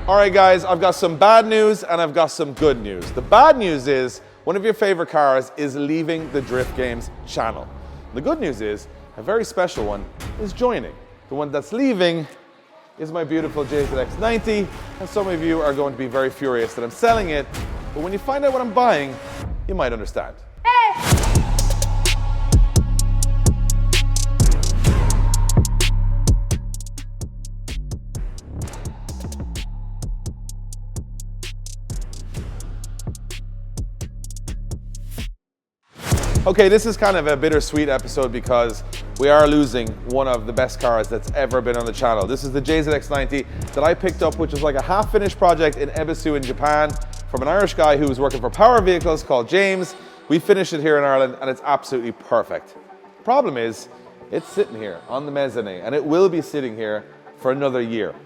All right, guys, I've got some bad news and I've got some good news. The bad news is one of your favorite cars is leaving the Drift Games channel. The good news is a very special one is joining. The one that's leaving is my beautiful JZX 90, and some of you are going to be very furious that I'm selling it, but when you find out what I'm buying, you might understand. Okay, this is kind of a bittersweet episode because we are losing one of the best cars that's ever been on the channel. This is the JZX 90 that I picked up, which is like a half-finished project in Ebisu in Japan from an Irish guy who was working for Power Vehicles called James. We finished it here in Ireland and it's absolutely perfect. The problem is, it's sitting here on the mezzanine and it will be sitting here for another year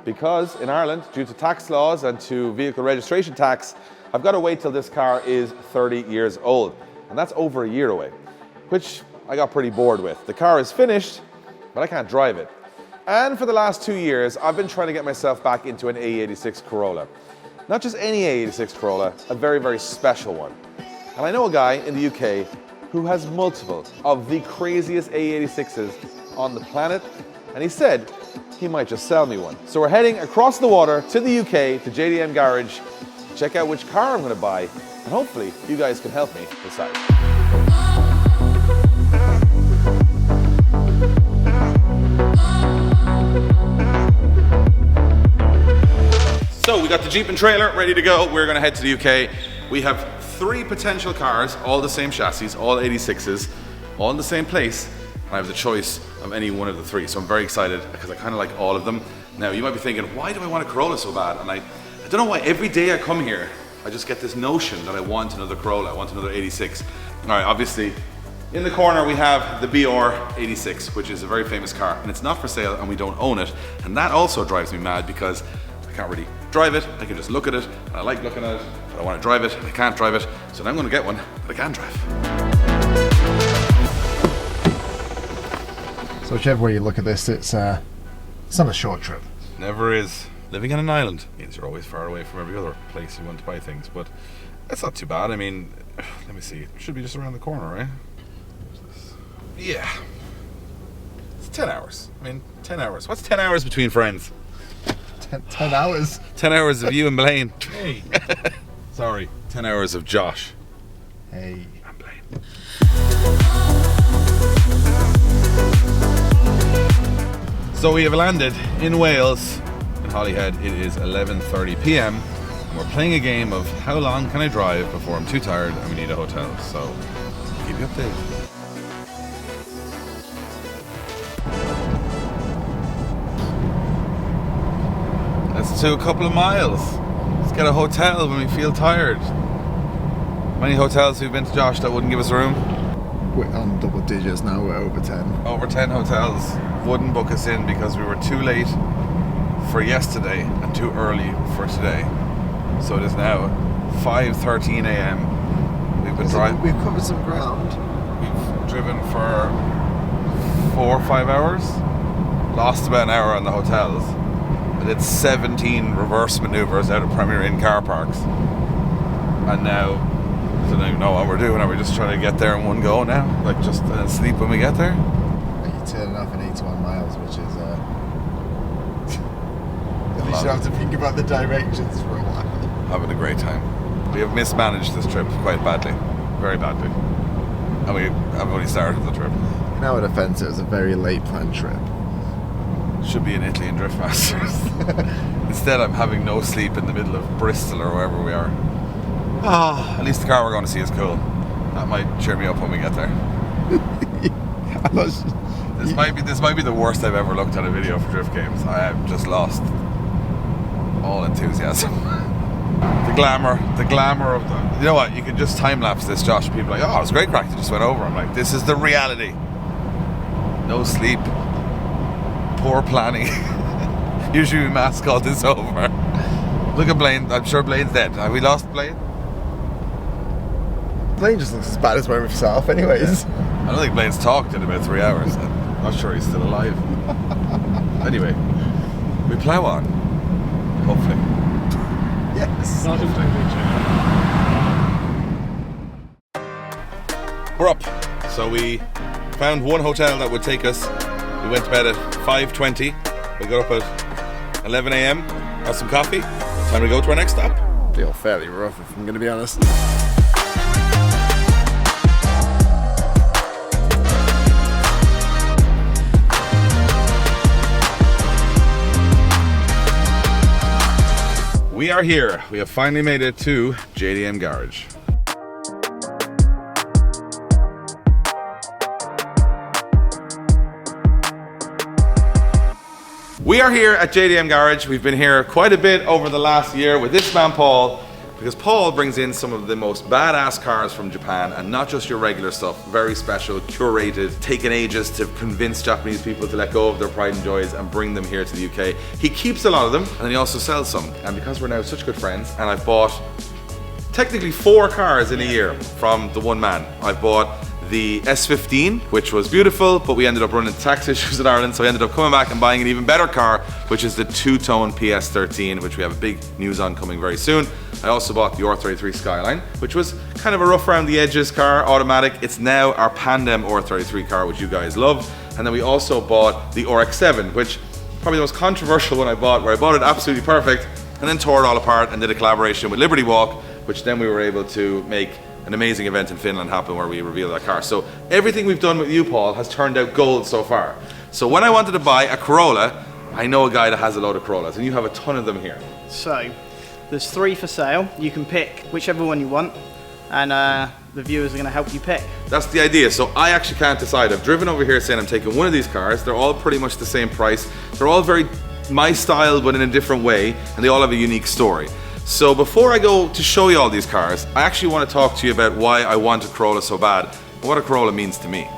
because in Ireland, due to tax laws and to vehicle registration tax, I've got to wait till this car is 30 years old. And that's over a year away, which I got pretty bored with. The car is finished, but I can't drive it. And for the last 2 years, I've been trying to get myself back into an AE86 Corolla. Not just any AE86 Corolla, a very, very special one. And I know a guy in the UK who has multiple of the craziest AE86s on the planet, and he said he might just sell me one. So we're heading across the water to the UK, to JDM Garage, to check out which car I'm gonna buy, and hopefully you guys can help me decide. So we got the Jeep and trailer ready to go. We're gonna head to the UK. We have 3 potential cars, all the same chassis, all 86s, all in the same place. And I have the choice of any one of the 3. So I'm very excited because I kind of like all of them. Now you might be thinking, why do I want a Corolla so bad? And I don't know why every day I come here, I just get this notion that I want another Corolla, I want another 86. All right, obviously, in the corner we have the BR 86, which is a very famous car, and it's not for sale and we don't own it. And that also drives me mad because I can't really drive it, I can just look at it, and I like looking at it, but I want to drive it, and I can't drive it, so now I'm gonna get one that I can drive. So whichever way you look at this, it's not a short trip. Never is. Living on an island means you're always far away from every other place you want to buy things, but that's not too bad. I mean, let me see, it should be just around the corner, right? Yeah. It's 10 hours. I mean, 10 hours. What's 10 hours between friends? 10 hours? 10 hours of you and Blaine. Hey. Sorry, 10 hours of Josh. Hey. I'm Blaine. So we have landed in Wales. Holyhead. It is 11:30 p.m. and we're playing a game of how long can I drive before I'm too tired and we need a hotel. So keep you updated. Let's do a couple of miles. Let's get a hotel when we feel tired. Many hotels we've been to, Josh, that wouldn't give us a room? We're on double digits now, we're over 10. Over 10 hotels wouldn't book us in because we were too late for yesterday and too early for today. So it is now 5:13 a.m. We've been driving. We've covered some ground. We've driven for 4 or 5 hours. Lost about an hour on the hotels. I did 17 reverse maneuvers out of Premier Inn car parks. And now I don't even know what we're doing. Are we just trying to get there in one go now? Like just sleep when we get there? You're turning off in 81 miles, which is you should have to think about the directions for a while. Having a great time. We have mismanaged this trip quite badly. Very badly. And we have only started the trip. In our defense, it was a very late planned trip. Should be in Italy and Drift Masters. Instead, I'm having no sleep in the middle of Bristol or wherever we are. At least the car we're going to see is cool. That might cheer me up when we get there. This might be the worst I've ever looked at a video for Drift Games. I have just lost all enthusiasm. The glamour of the... You know what, you can just time-lapse this, Josh. People are like, oh, it was a great crack, they just went over. I'm like, this is the reality. No sleep. Poor planning. Usually we mask all this over. Look at Blaine, I'm sure Blaine's dead. Have we lost Blaine? Blaine just looks as bad as when himself anyways. Yeah. I don't think Blaine's talked in about 3 hours. I'm not sure he's still alive. Anyway, we plow on. Hopefully. We're up. So we found one hotel that would take us. We went to bed at 5:20. We got up at 11 a.m. Had some coffee. Time to go to our next stop. Feel fairly rough, if I'm going to be honest. We are here. We have finally made it to JDM Garage. We are here at JDM Garage. We've been here quite a bit over the last year with this man Paul, because Paul brings in some of the most badass cars from Japan, and not just your regular stuff, very special, curated, taken ages to convince Japanese people to let go of their pride and joys and bring them here to the UK. He keeps a lot of them and he also sells some. And because we're now such good friends, and I've bought technically 4 cars in a year from the one man. I've bought the S15, which was beautiful, but we ended up running tax issues in Ireland, so I ended up coming back and buying an even better car, which is the two-tone PS13, which we have a big news on coming very soon. I also bought the R33 Skyline, which was kind of a rough around the edges car, automatic. It's now our Panda R33 car, which you guys love. And then we also bought the RX-7, which probably the most controversial one I bought, where I bought it absolutely perfect and then tore it all apart and did a collaboration with Liberty Walk, which then we were able to make an amazing event in Finland happen where we reveal that car. So everything we've done with you, Paul, has turned out gold so far. So when I wanted to buy a Corolla, I know a guy that has a load of Corollas, and you have a ton of them here. So there's 3 for sale. You can pick whichever one you want, and the viewers are going to help you pick. That's the idea. So I actually can't decide. I've driven over here saying I'm taking one of these cars. They're all pretty much the same price. They're all very my style, but in a different way, and they all have a unique story. So before I go to show you all these cars, I actually want to talk to you about why I want a Corolla so bad and what a Corolla means to me.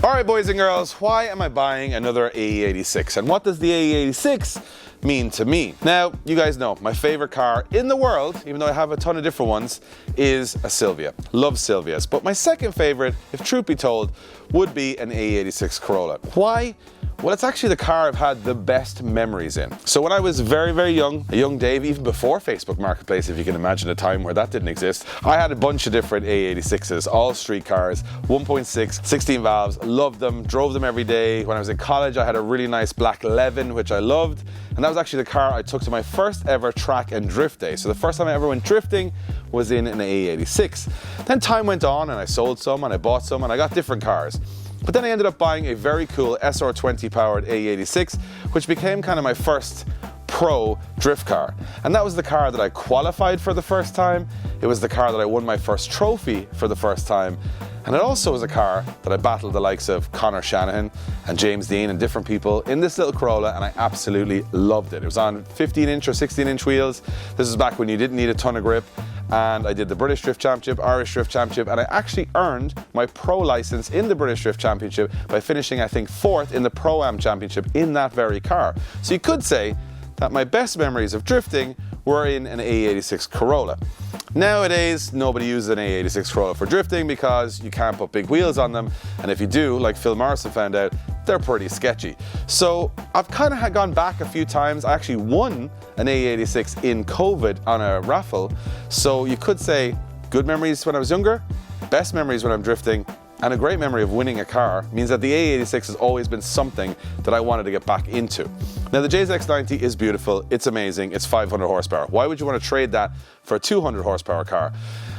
All right, boys and girls, why am I buying another AE86? And what does the AE86 mean to me? Now, you guys know, my favorite car in the world, even though I have a ton of different ones, is a Silvia. Love Silvias. But my second favorite, if truth be told, would be an AE86 Corolla. Why? Well, it's actually the car I've had the best memories in. So when I was very, very young, a young Dave, even before Facebook Marketplace, if you can imagine a time where that didn't exist, I had a bunch of different AE86s, all street cars, 1.6, 16 valves, loved them, drove them every day. When I was in college, I had a really nice black 11, which I loved. And that was actually the car I took to my first ever track and drift day. So the first time I ever went drifting was in an AE86. Then time went on and I sold some and I bought some and I got different cars. But then I ended up buying a very cool SR20 powered AE86, which became kind of my first pro drift car. And that was the car that I qualified for the first time. It was the car that I won my first trophy for the first time. And it also was a car that I battled the likes of Connor Shanahan and James Dean and different people in this little Corolla, and I absolutely loved it. It was on 15-inch or 16-inch wheels. This was back when you didn't need a ton of grip. And I did the British Drift Championship, Irish Drift Championship, and I actually earned my pro license in the British Drift Championship by finishing, I think, 4th in the Pro-Am Championship in that very car. So you could say that my best memories of drifting were in an AE86 Corolla. Nowadays, nobody uses an AE86 Corolla for drifting because you can't put big wheels on them, and if you do, like Phil Morrison found out, they're pretty sketchy. So I've kind of gone back a few times. I actually won an AE86 in COVID on a raffle, so you could say good memories when I was younger, best memories when I'm drifting, and a great memory of winning a car means that the AE86 has always been something that I wanted to get back into. Now the JZX90 is beautiful, it's amazing, it's 500 horsepower. Why would you want to trade that for a 200 horsepower car?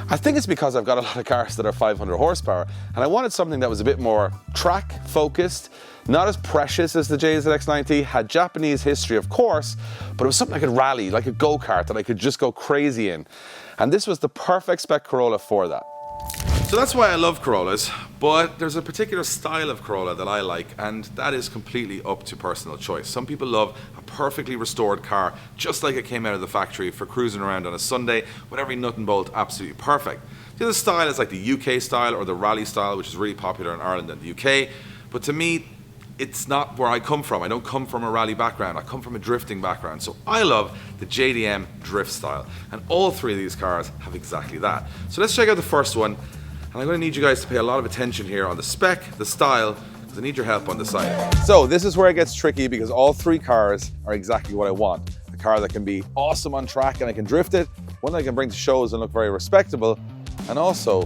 I think it's because I've got a lot of cars that are 500 horsepower and I wanted something that was a bit more track focused, not as precious as the JZX90, had Japanese history of course, but it was something I could rally, like a go-kart that I could just go crazy in. And this was the perfect spec Corolla for that. So that's why I love Corollas, but there's a particular style of Corolla that I like, and that is completely up to personal choice. Some people love a perfectly restored car, just like it came out of the factory for cruising around on a Sunday, with every nut and bolt absolutely perfect. The other style is like the UK style or the rally style, which is really popular in Ireland and the UK, but to me, it's not where I come from. I don't come from a rally background. I come from a drifting background. So I love the JDM drift style. And all 3 of these cars have exactly that. So let's check out the first one. And I'm going to need you guys to pay a lot of attention here on the spec, the style, because I need your help on the side. So this is where it gets tricky because all 3 cars are exactly what I want. A car that can be awesome on track and I can drift it, one that I can bring to shows and look very respectable, and also a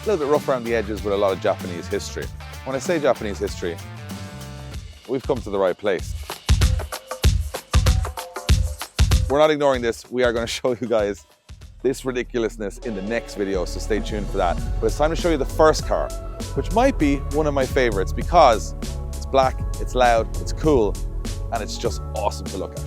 little bit rough around the edges with a lot of Japanese history. When I say Japanese history, we've come to the right place. We're not ignoring this. We are going to show you guys this ridiculousness in the next video, so stay tuned for that. But it's time to show you the first car, which might be one of my favorites because it's black, it's loud, it's cool, and it's just awesome to look at.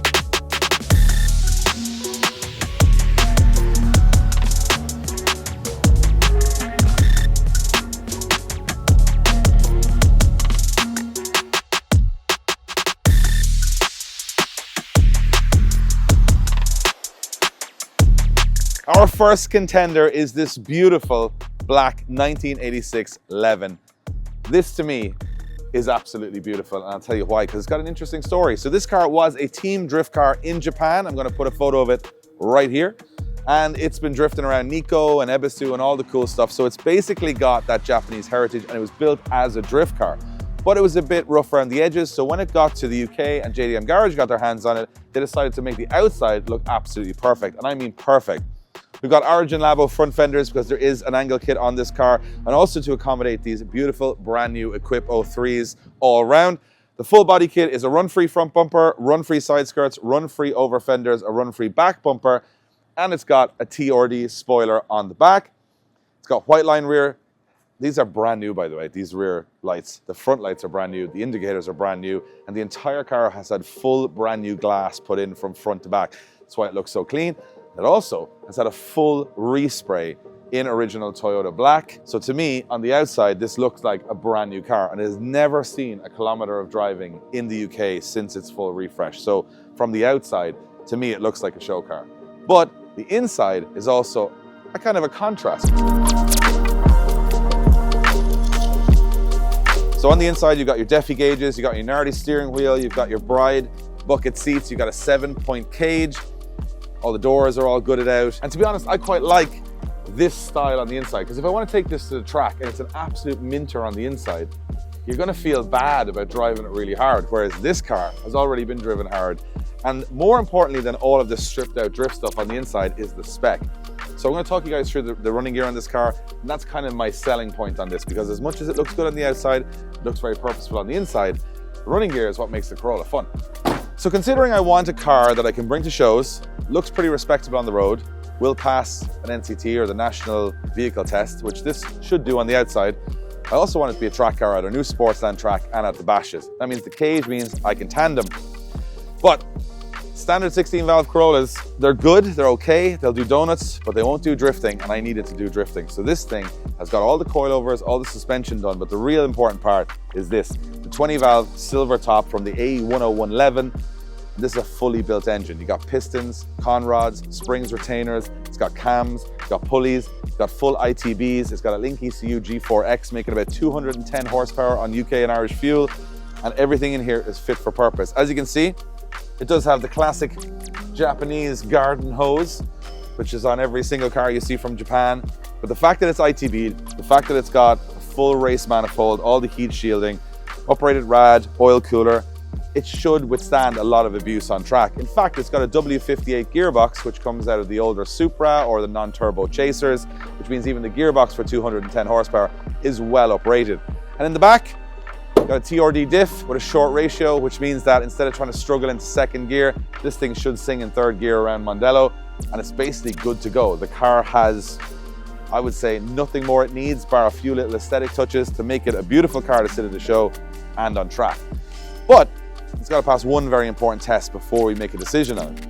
Our first contender is this beautiful black 1986 Levin. This to me is absolutely beautiful, and I'll tell you why, because it's got an interesting story. So this car was a team drift car in Japan. I'm going to put a photo of it right here. And it's been drifting around Nikko and Ebisu and all the cool stuff. So it's basically got that Japanese heritage, and it was built as a drift car. But it was a bit rough around the edges, so when it got to the UK and JDM Garage got their hands on it, they decided to make the outside look absolutely perfect, and I mean perfect. We've got Origin Labo front fenders because there is an angle kit on this car, and also to accommodate these beautiful brand new Equip 03s all around. The full body kit is a run-free front bumper, run-free side skirts, run-free over fenders, a run-free back bumper, and it's got a TRD spoiler on the back. It's got white line rear. These are brand new, by the way, these rear lights. The front lights are brand new, the indicators are brand new, and the entire car has had full brand new glass put in from front to back. That's why it looks so clean. It also has had a full respray in original Toyota black. So to me, on the outside, this looks like a brand new car, and it has never seen a kilometer of driving in the UK since its full refresh. So from the outside, to me, it looks like a show car. But the inside is also a kind of a contrast. So on the inside, you've got your Defi gauges, you've got your Nardi steering wheel, you've got your Bride bucket seats, you've got a 7-point cage. All the doors are all gutted out. And to be honest, I quite like this style on the inside, because if I want to take this to the track and it's an absolute minter on the inside, you're going to feel bad about driving it really hard, whereas this car has already been driven hard. And more importantly than all of this stripped out drift stuff on the inside is the spec. So I'm going to talk you guys through the running gear on this car, and that's kind of my selling point on this, because as much as it looks good on the outside, it looks very purposeful on the inside, the running gear is what makes the Corolla fun. So considering I want a car that I can bring to shows, looks pretty respectable on the road, will pass an NCT or the National Vehicle Test, which this should do on the outside, I also want it to be a track car at our new Sportsland track and at the bashes. That means the cage means I can tandem. But standard 16 valve Corollas, they're good, they're okay, they'll do donuts, but they won't do drifting, and I need it to do drifting. So this thing has got all the coilovers, all the suspension done, but the real important part is this, the 20 valve silver top from the AE101 Levin. This is a fully built engine. You got pistons, conrods, springs, retainers, it's got cams, it's got pulleys, it's got full ITBs, it's got a Link ECU G4X making about 210 horsepower on UK and Irish fuel, and everything in here is fit for purpose. As you can see, it does have the classic Japanese garden hose, which is on every single car you see from Japan. But the fact that it's ITB'd, the fact that it's got a full race manifold, all the heat shielding, uprated rad, oil cooler, it should withstand a lot of abuse on track. In fact, it's got a W58 gearbox, which comes out of the older Supra or the non-turbo Chasers, which means even the gearbox for 210 horsepower is well uprated. And in the back, got a TRD diff with a short ratio, which means that instead of trying to struggle into second gear, this thing should sing in third gear around Mondello, and it's basically good to go. The car has, I would say, nothing more it needs, bar a few little aesthetic touches to make it a beautiful car to sit at the show and on track. But it's got to pass one very important test before we make a decision on it.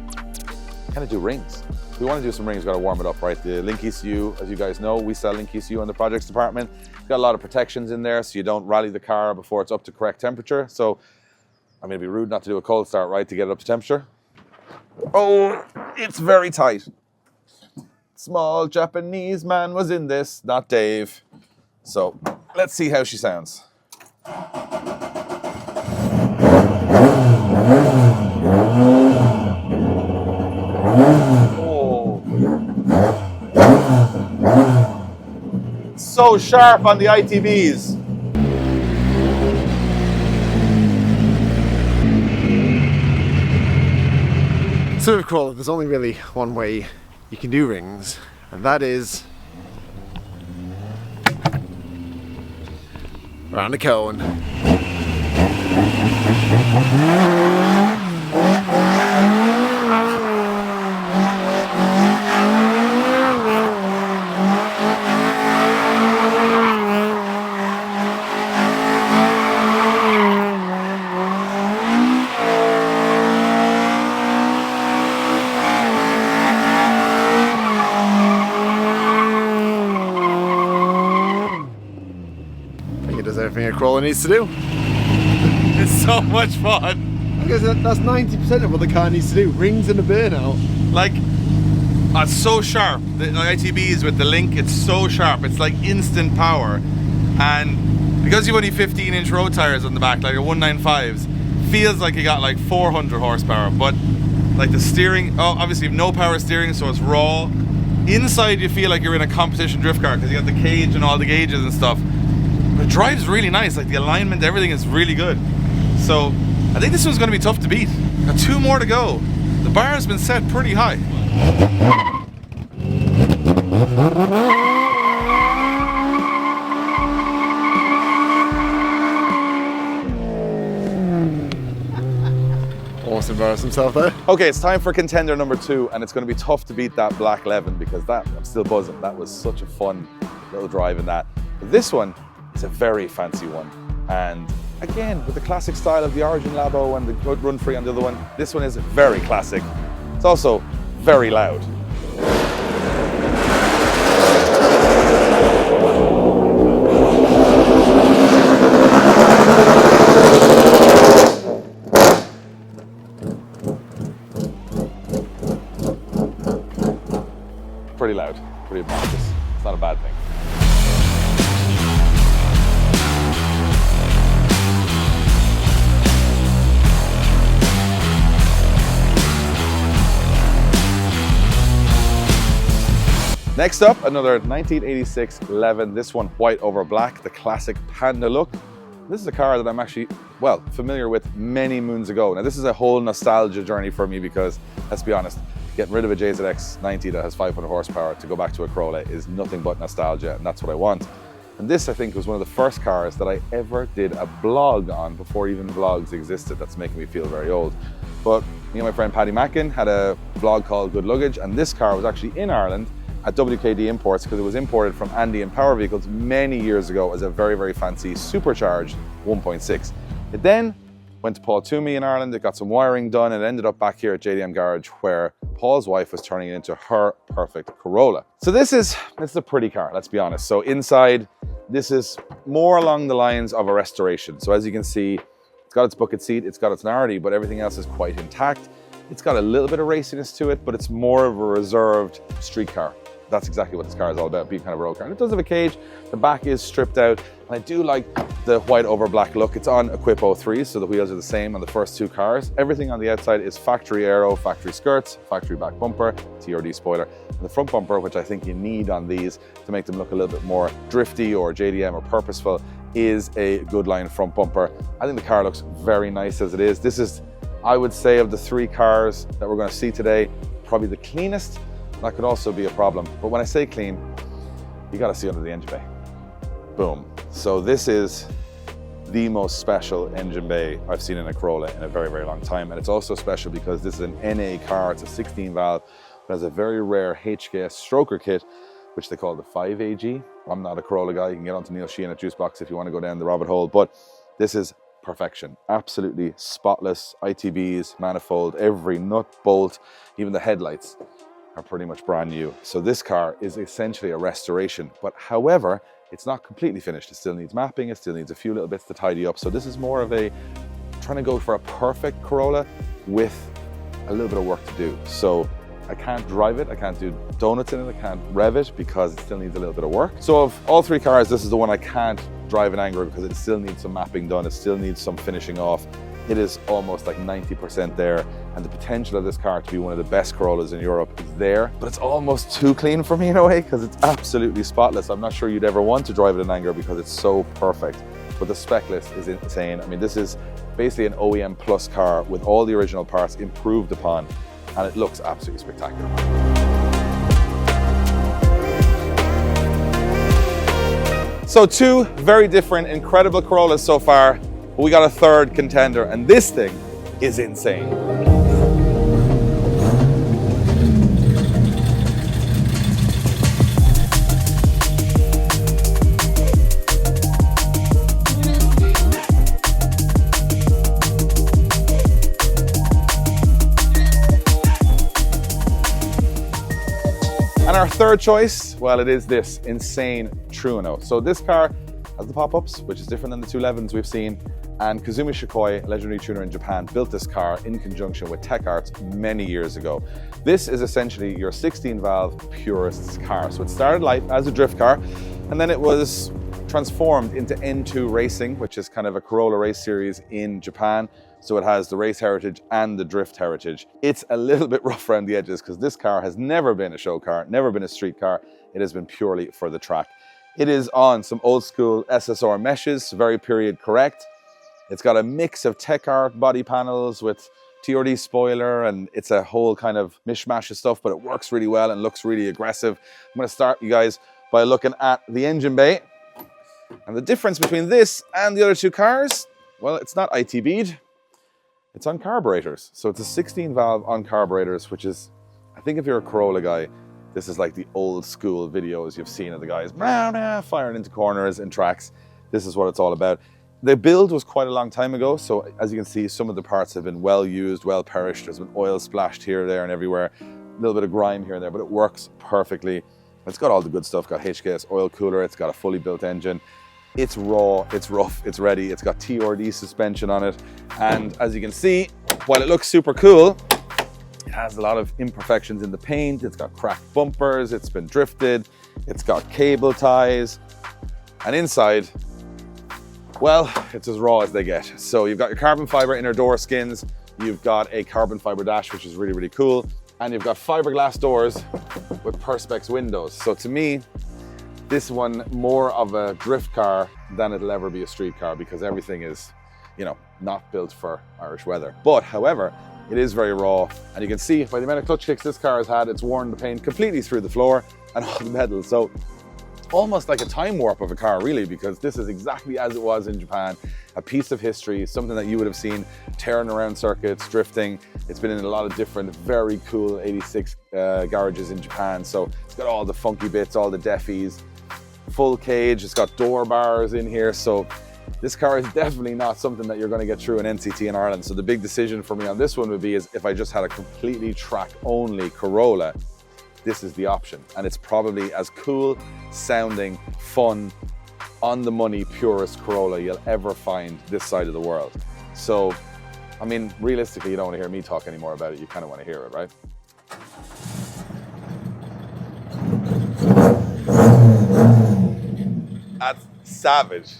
Can it do rings? If we want to do some rings, we've got to warm it up, right? The Link ECU, as you guys know, we sell Link ECU in the projects department. It's got a lot of protections in there, so you don't rally the car before it's up to correct temperature. So, I mean, it'd be rude not to do a cold start, right, to get it up to temperature. Oh, it's very tight. Small Japanese man was in this, not Dave. So, let's see how she sounds. Oh. So sharp on the ITBs. So with Corolla, there's only really one way you can do rings, and that is around the cone. Everything a Corolla needs to do. It's so much fun. Because that's 90% of what the car needs to do. Rings and a burnout. Like, it's so sharp. The ITBs with the link, it's so sharp. It's like instant power. And because you've only 15-inch road tires on the back, like your 195s, feels like you got like 400 horsepower. But like the steering, oh, obviously you have no power steering, so it's raw. Inside you feel like you're in a competition drift car because you got the cage and all the gauges and stuff. But it drives really nice, like the alignment, everything is really good. So I think this one's going to be tough to beat. Got 2 more to go. The bar has been set pretty high. Almost embarrassed himself there. Okay, it's time for contender number 2, and it's going to be tough to beat that black Levin because that, I'm still buzzing. That was such a fun little drive in that. But this one is a very fancy one. And again, with the classic style of the Origin Labo and the good run free on the other one, this one is very classic. It's also very loud. Pretty loud, pretty obnoxious. It's not a bad thing. Next up, another 1986 Levin, this one white over black, the classic panda look. This is a car that I'm actually, well, familiar with many moons ago. Now this is a whole nostalgia journey for me because, let's be honest, getting rid of a JZX 90 that has 500 horsepower to go back to a Corolla is nothing but nostalgia, and that's what I want. And this, I think, was one of the first cars that I ever did a blog on before even vlogs existed. That's making me feel very old. But me and my friend Paddy Mackin had a vlog called Good Luggage, and this car was actually in Ireland at WKD Imports because it was imported from Andy and Power Vehicles many years ago as a very, very fancy supercharged 1.6. It then went to Paul Toomey in Ireland, it got some wiring done, and it ended up back here at JDM Garage where Paul's wife was turning it into her perfect Corolla. So this is a pretty car, let's be honest. So inside, this is more along the lines of a restoration. So as you can see, it's got its bucket seat, it's got its narrowty, but everything else is quite intact. It's got a little bit of raciness to it, but it's more of a reserved street car. That's exactly what this car is all about, being kind of a road car. And it does have a cage, the back is stripped out, and I do like the white over black look. It's on Equip 03, so the wheels are the same on the first 2 cars. Everything on the outside is factory aero, factory skirts, factory back bumper, TRD spoiler. And the front bumper, which I think you need on these to make them look a little bit more drifty or JDM or purposeful, is a good line front bumper. I think the car looks very nice as it is. This is, I would say, of the 3 cars that we're going to see today, probably the cleanest. That could also be a problem, but when I say clean, you gotta see under the engine bay. Boom. So this is the most special engine bay I've seen in a Corolla in a very, very long time. And it's also special because this is an NA car, it's a 16 valve, but has a very rare HKS stroker kit, which they call the 5AG. I'm not a Corolla guy, you can get onto Neil Sheehan at Juicebox if you wanna go down the rabbit hole, but this is perfection. Absolutely spotless, ITBs, manifold, every nut, bolt, even the headlights are pretty much brand new. So this car is essentially a restoration, but however, it's not completely finished. It still needs mapping, it still needs a few little bits to tidy up. So this is more of a, trying to go for a perfect Corolla with a little bit of work to do. So I can't drive it, I can't do donuts in it, I can't rev it because it still needs a little bit of work. So of all 3 cars, this is the one I can't drive in anger because it still needs some mapping done, it still needs some finishing off. It is almost like 90% there, and the potential of this car to be one of the best Corollas in Europe is there, but it's almost too clean for me in a way because it's absolutely spotless. I'm not sure you'd ever want to drive it in anger because it's so perfect, but the spec list is insane. I mean, this is basically an OEM plus car with all the original parts improved upon. and it looks absolutely spectacular. So 2 very different, incredible Corollas so far, but we got a third contender, and this thing is insane. And our third choice, well, it is this insane Trueno. So this car has the pop-ups, which is different than the 211s we've seen. And Kazumi Shikoi, a legendary tuner in Japan, built this car in conjunction with Tech Arts many years ago. This is essentially your 16-valve purist's car. So it started life as a drift car, and then it was transformed into N2 Racing, which is kind of a Corolla race series in Japan. So it has the race heritage and the drift heritage. It's a little bit rough around the edges because this car has never been a show car, never been a street car. It has been purely for the track. It is on some old school SSR meshes, very period correct. It's got a mix of Tech Art body panels with TRD spoiler, and it's a whole kind of mishmash of stuff, but it works really well and looks really aggressive. I'm gonna start you guys by looking at the engine bay. And the difference between this and the other 2 cars, well, it's not ITB'd. It's on carburetors. So it's a 16-valve on carburetors, which is, I think if you're a Corolla guy, this is like the old school videos you've seen of the guys firing into corners and tracks. This is what it's all about. The build was quite a long time ago, so as you can see, some of the parts have been well used, well perished. There's been oil splashed here, there, and everywhere. A little bit of grime here and there, but it works perfectly. It's got all the good stuff. Got HKS oil cooler. It's got a fully built engine. It's raw, it's rough, it's ready. It's got TRD suspension on it. And as you can see, while it looks super cool, it has a lot of imperfections in the paint. It's got cracked bumpers. It's been drifted. It's got cable ties. And inside, well, it's as raw as they get. So you've got your carbon fiber inner door skins. You've got a carbon fiber dash, which is really, really cool. And you've got fiberglass doors with Perspex windows. So to me, this one more of a drift car than it'll ever be a street car, because everything is, you know, not built for Irish weather. But however, it is very raw, and you can see by the amount of clutch kicks this car has had, it's worn the paint completely through the floor and all the metal. So almost like a time warp of a car, really, because this is exactly as it was in Japan, a piece of history, something that you would have seen tearing around circuits, drifting. It's been in a lot of different, very cool 86 garages in Japan. So it's got all the funky bits, all the defies, full cage. It's got door bars in here. So this car is definitely not something that you're going to get through an NCT in Ireland. So the big decision for me on this one would be is if I just had a completely track only Corolla, this is the option. And it's probably as cool sounding, fun, on the money, purest Corolla you'll ever find this side of the world. So, I mean, realistically, you don't want to hear me talk anymore about it. You kind of want to hear it, right? That's savage.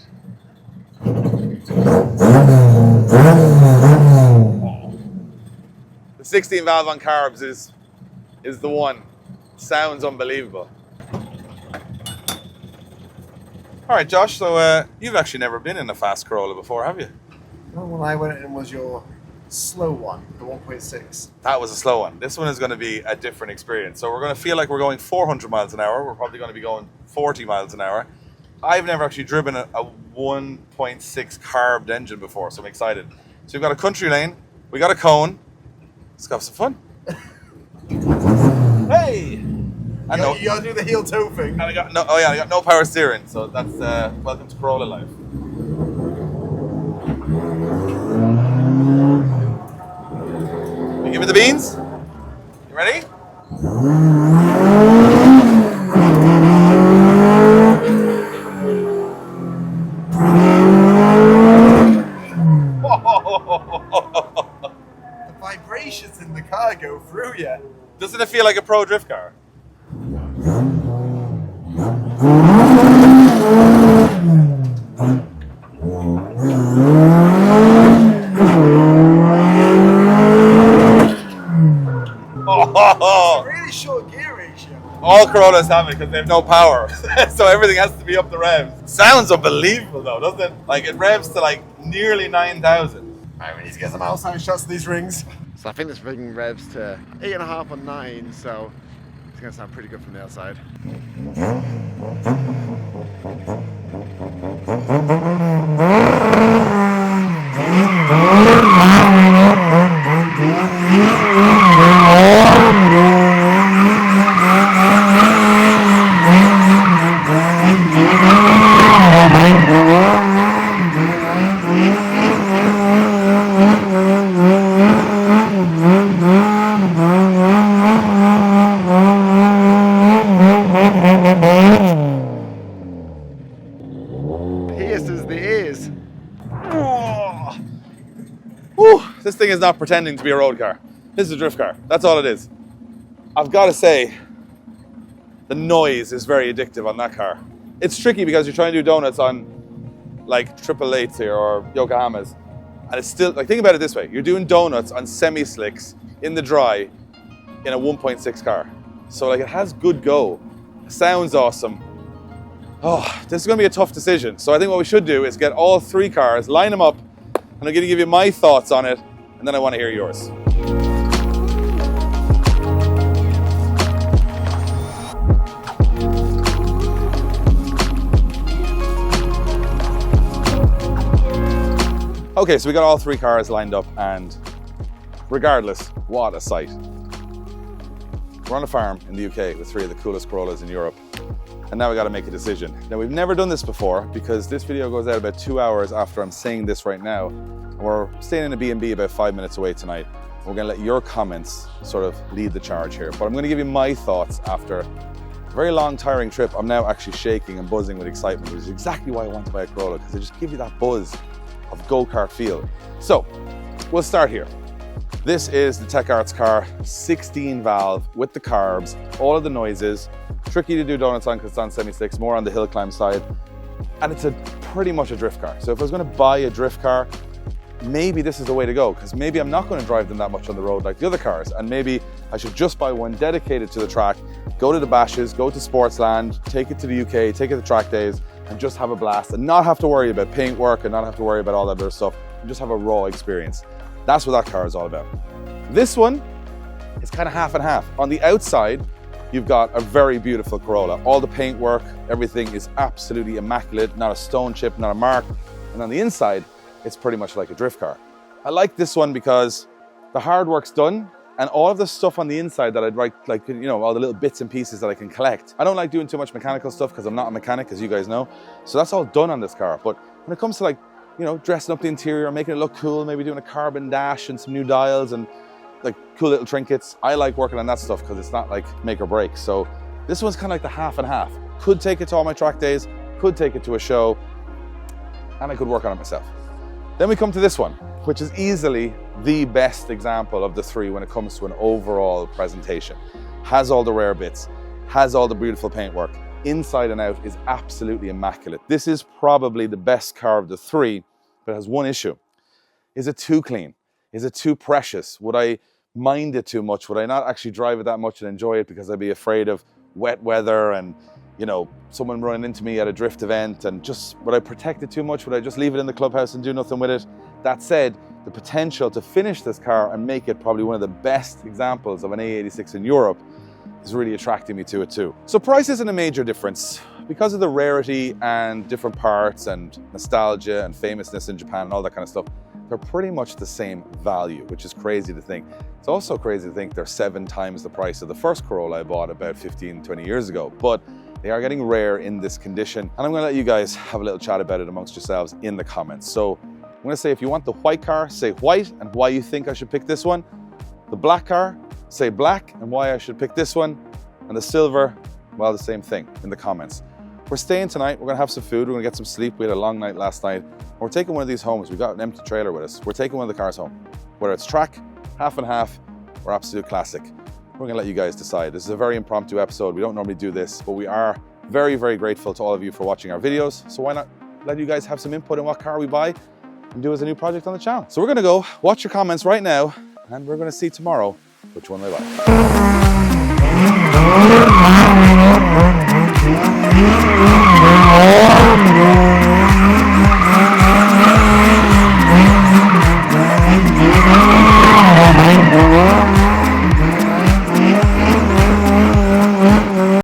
The 16 valve on carbs is the one. Sounds unbelievable. All right, Josh, so you've actually never been in a fast Corolla before, have you? No, when I went in was your slow one, the 1.6. That was a slow one. This one is going to be a different experience. So we're going to feel like we're going 400 miles an hour. We're probably going to be going 40 miles an hour. I've never actually driven a 1.6 carbed engine before, so I'm excited. So we've got a country lane, we got a cone. Let's go have some fun. Hey! You gotta do the heel toe thing. And I got no power steering, so that's welcome to Corolla life. You give me the beans? You ready? The vibrations in the car go through you. Doesn't it feel like a pro drift car? It's a really short gear ratio. All Corollas have it because they have no power. So everything has to be up the revs. Sounds unbelievable though, doesn't it? Like it revs to like nearly 9,000. Alright, we need to get some outside shots of these rings. So I think this thing revs to 8.5 or 9, so it's gonna sound pretty good from the outside. Pierces the ears. Whew, this thing is not pretending to be a road car. This is a drift car. That's all it is. I've got to say, the noise is very addictive on that car. It's tricky because you're trying to do donuts on like 888s here or Yokohamas. And it's still, like, think about it this way. You're doing donuts on semi-slicks in the dry in a 1.6 car. So like, it has good go. It sounds awesome. Oh, this is gonna be a tough decision. So I think what we should do is get all 3 cars, line them up, and I'm gonna give you my thoughts on it, and then I wanna hear yours. Okay, so we got all 3 cars lined up, and regardless, what a sight. We're on a farm in the UK with 3 of the coolest Corollas in Europe, and now we got to make a decision. Now, we've never done this before because this video goes out about 2 hours after I'm saying this right now. We're staying in a B&B about 5 minutes away tonight. We're going to let your comments sort of lead the charge here, but I'm going to give you my thoughts after a very long, tiring trip. I'm now actually shaking and buzzing with excitement, which is exactly why I want to buy a Corolla, because they just give you that buzz of go-kart feel. So, we'll start here. This is the Tech Arts car, 16 valve with the carbs, all of the noises, tricky to do donuts on because it's on semi-slicks, more on the hill climb side, and it's pretty much a drift car. So if I was going to buy a drift car, maybe this is the way to go, because maybe I'm not going to drive them that much on the road like the other cars, and maybe I should just buy one dedicated to the track, go to the bashes, go to Sportsland, take it to the UK, take it to track days, and just have a blast and not have to worry about paint work and not have to worry about all that other stuff, and just have a raw experience. That's what that car is all about. This one is kind of half and half. On the outside, you've got a very beautiful Corolla. All the paint work, everything is absolutely immaculate, not a stone chip, not a mark. And on the inside, it's pretty much like a drift car. I like this one because the hard work's done, and all of the stuff on the inside that I'd like, you know, all the little bits and pieces that I can collect. I don't like doing too much mechanical stuff because I'm not a mechanic, as you guys know. So that's all done on this car. But when it comes to, like, you know, dressing up the interior, making it look cool, maybe doing a carbon dash and some new dials and like cool little trinkets, I like working on that stuff because it's not like make or break. So this one's kind of like the half and half. Could take it to all my track days, could take it to a show, and I could work on it myself. Then we come to this one, which is easily the best example of the 3 when it comes to an overall presentation. Has all the rare bits, has all the beautiful paintwork, inside and out is absolutely immaculate. This is probably the best car of the 3, but it has one issue. Is it too clean? Is it too precious? Would I mind it too much? Would I not actually drive it that much and enjoy it because I'd be afraid of wet weather and, you know, someone running into me at a drift event, and just, would I protect it too much? Would I just leave it in the clubhouse and do nothing with it? That said, the potential to finish this car and make it probably one of the best examples of an A86 in Europe is really attracting me to it too. So price isn't a major difference. Because of the rarity and different parts and nostalgia and famousness in Japan and all that kind of stuff, they're pretty much the same value, which is crazy to think. It's also crazy to think they're 7 times the price of the first Corolla I bought about 15, 20 years ago. But they are getting rare in this condition. And I'm gonna let you guys have a little chat about it amongst yourselves in the comments. So I'm gonna say, if you want the white car, say white and why you think I should pick this one. The black car, say black and why I should pick this one. And the silver, well, the same thing in the comments. We're staying tonight, we're gonna have some food, we're gonna get some sleep. We had a long night last night. We're taking one of these homes. We've got an empty trailer with us. We're taking one of the cars home. Whether it's track, half and half, or absolute classic. We're gonna let you guys decide. This is a very impromptu episode. We don't normally do this, but we are very, very grateful to all of you for watching our videos. So why not let you guys have some input in what car we buy and do as a new project on the channel. So we're gonna go watch your comments right now, and we're gonna see tomorrow which one they like.